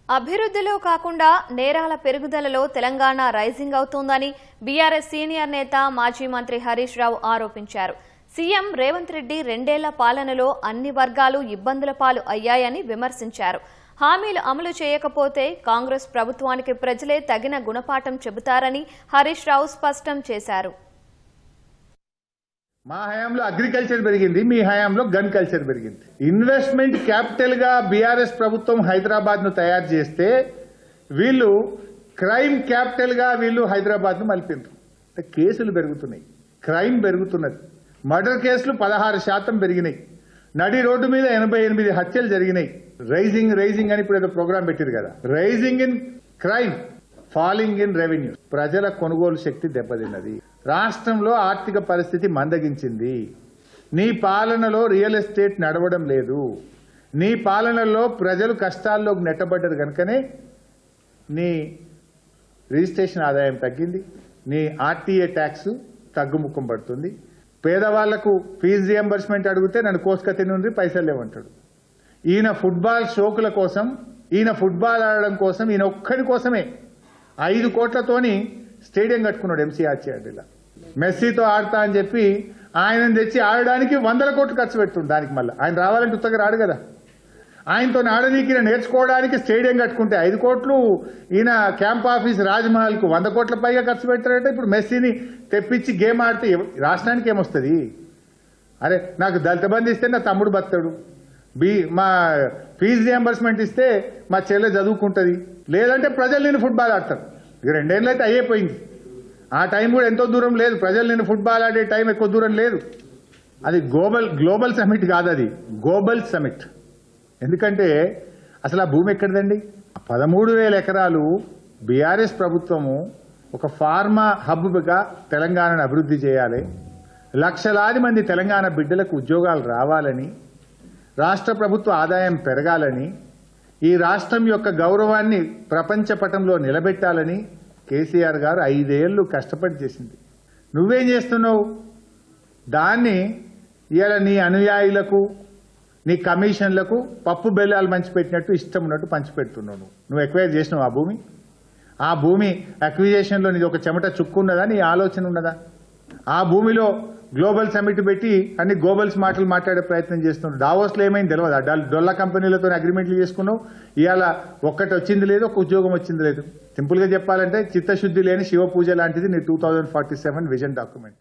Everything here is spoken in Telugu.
అభివృద్ధిలో కాకుండా నేరాల పెరుగుదలలో తెలంగాణ రైజింగ్ అవుతోందని బీఆర్ఎస్ సీనియర్ నేత మాజీ మంత్రి హరీష్ రావు ఆరోపించారు. సీఎం రేవంత్ రెడ్డి 2 ఏళ్ల పాలనలో అన్ని వర్గాలు ఇబ్బందుల పాలు అయ్యాయని విమర్శించారు. హామీలు అమలు చేయకపోతే కాంగ్రెస్ ప్రభుత్వానికి ప్రజలే తగిన గుణపాఠం చెబుతారని హరీష్ రావు స్పష్టం చేశారు. మా హయాంలో అగ్రికల్చర్ పెరిగింది, మీ హయాంలో గన్ కల్చర్ పెరిగింది. ఇన్వెస్ట్మెంట్ క్యాపిటల్ గా బీఆర్ఎస్ ప్రభుత్వం హైదరాబాద్ ను తయారు చేస్తే వీళ్ళు క్రైమ్ క్యాపిటల్ గా వీళ్ళు హైదరాబాద్ ను మలిపిండ్రు. కేసులు పెరుగుతున్నాయి, క్రైమ్ పెరుగుతున్నది. మర్డర్ కేసులు 16% పెరిగినాయి. నడి రోడ్డు మీద 88 హత్యలు జరిగినాయి. రైజింగ్ అని ఇప్పుడు ఏదో ప్రోగ్రామ్ పెట్టారు కదా. Rising in crime, falling in revenue. ప్రజల కొనుగోలు శక్తి దెబ్బతిన్నది. రాష్ట్రంలో ఆర్థిక పరిస్థితి మందగించింది. నీ పాలనలో రియల్ ఎస్టేట్ నడవడం లేదు. నీ పాలనలో ప్రజలు కష్టాల్లోకి నెట్టబడ్డారు కనుకనే నీ రిజిస్ట్రేషన్ ఆదాయం తగ్గింది, నీ ఆర్టీఏ ట్యాక్స్ తగ్గుముఖం పడుతుంది. పేదవాళ్లకు ఫీజు రియంబర్స్మెంట్ అడిగితే నన్ను కోసుకతి నుండి పైసలు లేవంటాడు. ఈయన ఫుట్బాల్ షోకుల కోసం, ఈయన ఫుట్బాల్ ఆడడం కోసం, ఈయన ఒక్కడి కోసమే 5 కోట్లతోని స్టేడియం కట్టుకున్నాడు ఎంసీఆర్లో. మెస్సీతో ఆడతా అని చెప్పి ఆయనను తెచ్చి ఆడడానికి 100 కోట్లు ఖర్చు పెడుతుంది. దానికి మళ్ళీ ఆయన రావాలంటే ఉత్తగా రాడు కదా. ఆయనతో ఆడనీకి నేర్చుకోవడానికి స్టేడియం కట్టుకుంటే 5 కోట్లు, ఈయన క్యాంప్ ఆఫీస్ రాజ్మహల్కు 100 కోట్ల పైగా ఖర్చు పెడతారంటే ఇప్పుడు మెస్సీని తెప్పించి గేమ్ ఆడితే రాష్ట్రానికి ఏమొస్తుంది? అరే నాకు దళిత బంధు ఇస్తే నా తమ్ముడు బతాడు, మా ఫీజు రియంబర్స్మెంట్ ఇస్తే మా చెల్లె చదువుకుంటుంది, లేదంటే ప్రజలు నేను ఫుట్బాల్ ఆడతారు. ఇక 2 ఏళ్ళు అయితే అయిపోయింది. ఆ టైం కూడా ఎంతో దూరం లేదు. ప్రజలు నేను ఫుట్బాల్ ఆడే టైం ఎక్కువ దూరం లేదు. అది గ్లోబల్ సమిట్ కాదు, అది గ్లోబల్ సమిట్. ఎందుకంటే అసలు ఆ భూమి ఎక్కడిదండి? 13,000 ఎకరాలు బీఆర్ఎస్ ప్రభుత్వము ఒక ఫార్మా హబ్గా తెలంగాణను అభివృద్ధి చేయాలి, లక్షలాది మంది తెలంగాణ బిడ్డలకు ఉద్యోగాలు రావాలని, రాష్ట్ర ప్రభుత్వ ఆదాయం పెరగాలని, ఈ రాష్ట్రం యొక్క గౌరవాన్ని ప్రపంచ పటంలో నిలబెట్టాలని కేసీఆర్ గారు 5 ఏళ్లు కష్టపడి చేసింది. నువ్వేం చేస్తున్నావు? దాన్ని ఇవాళ నీ అనుయాయులకు, నీ కమిషన్లకు పప్పు బెల్లాలు పంచిపెట్టినట్టు ఇష్టం ఉన్నట్టు పంచిపెడుతున్నావు. నువ్వు ఎక్వైర్ చేసినావు ఆ భూమి. ఆ భూమి అక్విజేషన్లో నీది ఒక చెమట చుక్కున్నదా? నీ ఆలోచన ఉన్నదా? ఆ భూమిలో గ్లోబల్ సమిట్ పెట్టి అన్ని గ్లోబల్స్ మాటలు మాట్లాడే ప్రయత్నం చేస్తున్నాడు. డావోస్లో ఏమైంది తెలియదు. డొల్లా కంపెనీలతో అగ్రిమెంట్లు చేసుకున్నావు. ఇవాళ ఒక్కటి వచ్చింది లేదు, ఒక ఉద్యోగం వచ్చింది లేదు. సింపుల్గా చెప్పాలంటే చిత్తశుద్ధి లేని శివ పూజ లాంటిది నీ 2047 విజన్ డాక్యుమెంట్.